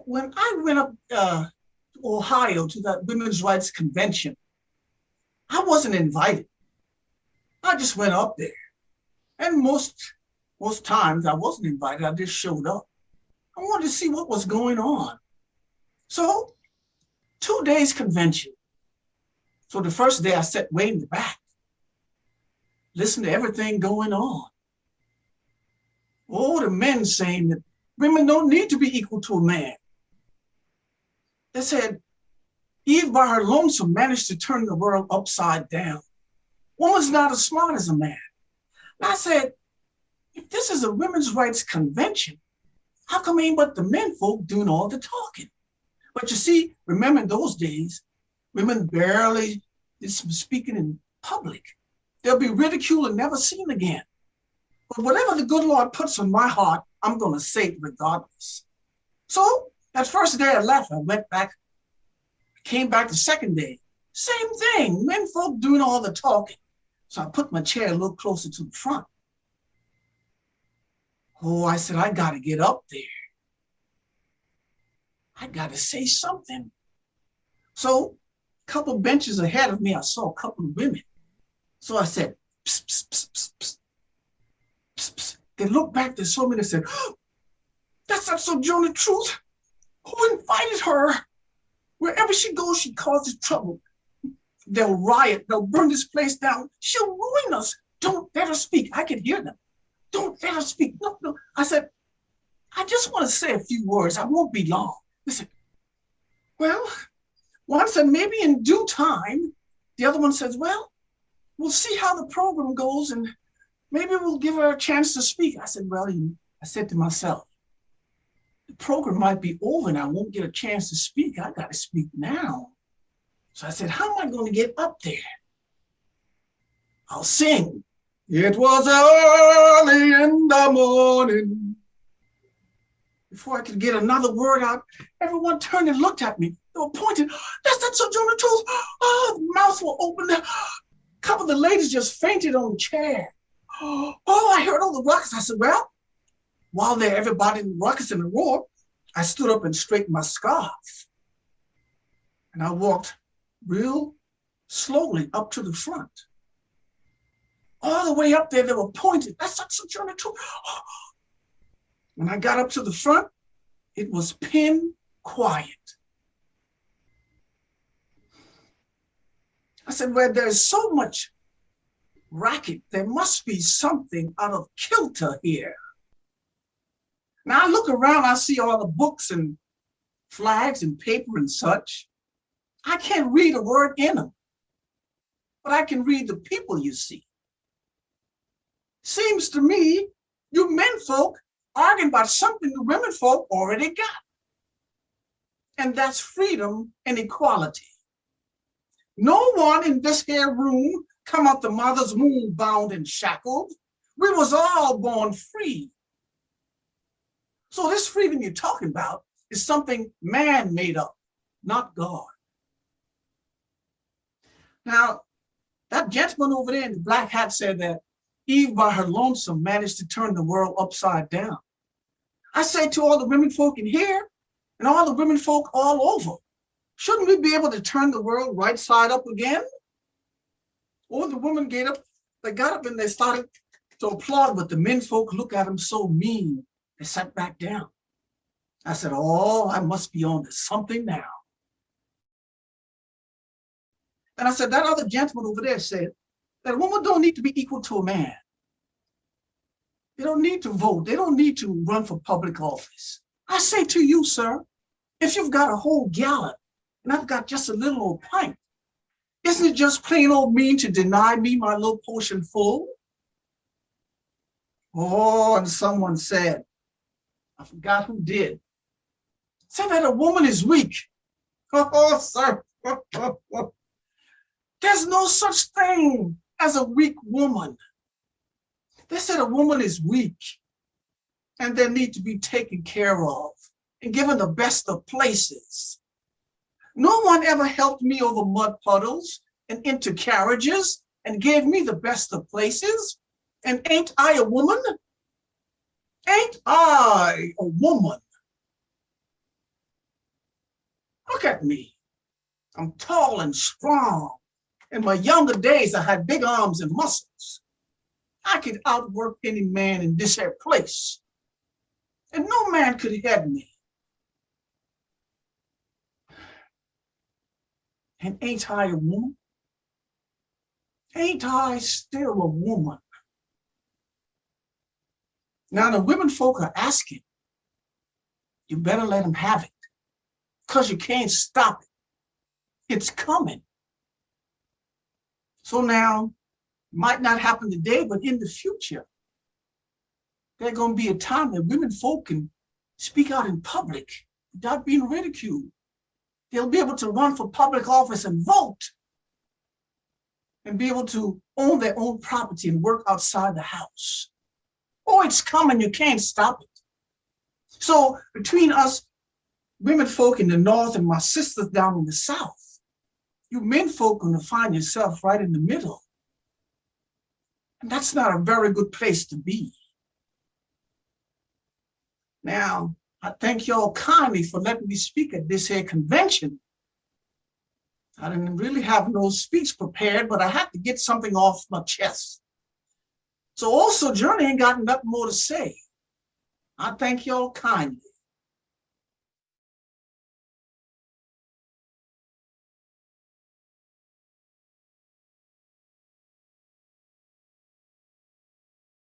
When I went up to Ohio to that women's rights convention, I wasn't invited. I just went up there. And most times I wasn't invited. I just showed up. I wanted to see what was going on. So 2 days convention. So the first day I sat way in the back, listened to everything going on. Oh, the men saying that women don't need to be equal to a man. They said, Eve by her lonesome managed to turn the world upside down. Woman's not as smart as a man. And I said, if this is a women's rights convention, how come ain't but the men folk doing all the talking? But you see, remember in those days, women barely did some speaking in public. They'll be ridiculed and never seen again. But whatever the good Lord puts on my heart, I'm going to say it regardless. So that first day I left, I went back, came back the second day. Same thing, men folk doing all the talking. So I put my chair a little closer to the front. Oh, I said, I got to get up there. I got to say something. So a couple of benches ahead of me, I saw a couple of women. So I said, psst, psst, psst, psst, psst, psst, psst. They looked back, they saw me, they said, oh, that's not Sojourner Truth. Who invited her? Wherever she goes, she causes trouble. They'll riot, they'll burn this place down. She'll ruin us. Don't let her speak. I can hear them. Don't let her speak. No, no. I said, I just want to say a few words. I won't be long. Listen, well, one said maybe in due time. The other one says, well, we'll see how the program goes and maybe we'll give her a chance to speak. I said, well, I said to myself, the program might be over and I won't get a chance to speak. I got to speak now. So I said, how am I going to get up there? I'll sing. It was early in the morning. Before I could get another word out, everyone turned and looked at me. They were pointing, that's that Sojourner Truth. Oh, the mouths were open. A couple of the ladies just fainted on the chair. Oh, I heard all the ruckus. I said, well, while there, everybody in the ruckus and the roar, I stood up and straightened my scarf. And I walked real slowly up to the front. All the way up there, they were pointing. That's not Sojourner Truth. When I got up to the front, it was pin quiet. I said, well, there's so much racket. There must be something out of kilter here. Now I look around, I see all the books and flags and paper and such. I can't read a word in them, but I can read the people you see. Seems to me, you men folk arguing about something the women folk already got. And that's freedom and equality. No one in this here room come out the mother's womb bound and shackled. We was all born free. So this freedom you're talking about is something man made up, not God. Now, that gentleman over there in the black hat said that Eve by her lonesome managed to turn the world upside down. I say to all the women folk in here and all the women folk all over, shouldn't we be able to turn the world right side up again? Or the women they got up and they started to applaud, but the men folk look at them so mean, they sat back down. I said, oh, I must be on to something now. And I said, that other gentleman over there said that a woman don't need to be equal to a man. They don't need to vote. They don't need to run for public office. I say to you, sir, if you've got a whole gallon and I've got just a little old pint, isn't it just plain old mean to deny me my little portion full? Oh, and someone said, I forgot who did, said that a woman is weak. Oh, sir. There's no such thing as a weak woman. They said a woman is weak and they need to be taken care of and given the best of places. No one ever helped me over mud puddles and into carriages and gave me the best of places. And ain't I a woman? Ain't I a woman? Look at me. I'm tall and strong. In my younger days, I had big arms and muscles. I could outwork any man in this here place. And no man could head me. And ain't I a woman? Ain't I still a woman? Now the women folk are asking, you better let them have it, because you can't stop it. It's coming. So now, it might not happen today, but in the future, there's going to be a time that women folk can speak out in public without being ridiculed. They'll be able to run for public office and vote and be able to own their own property and work outside the house. Oh, it's coming. You can't stop it. So between us women folk in the north and my sisters down in the south, you men folk are going to find yourself right in the middle. And that's not a very good place to be. Now, I thank y'all kindly for letting me speak at this here convention. I didn't really have no speech prepared, but I had to get something off my chest. So also, Sojourner ain't got nothing more to say. I thank y'all kindly.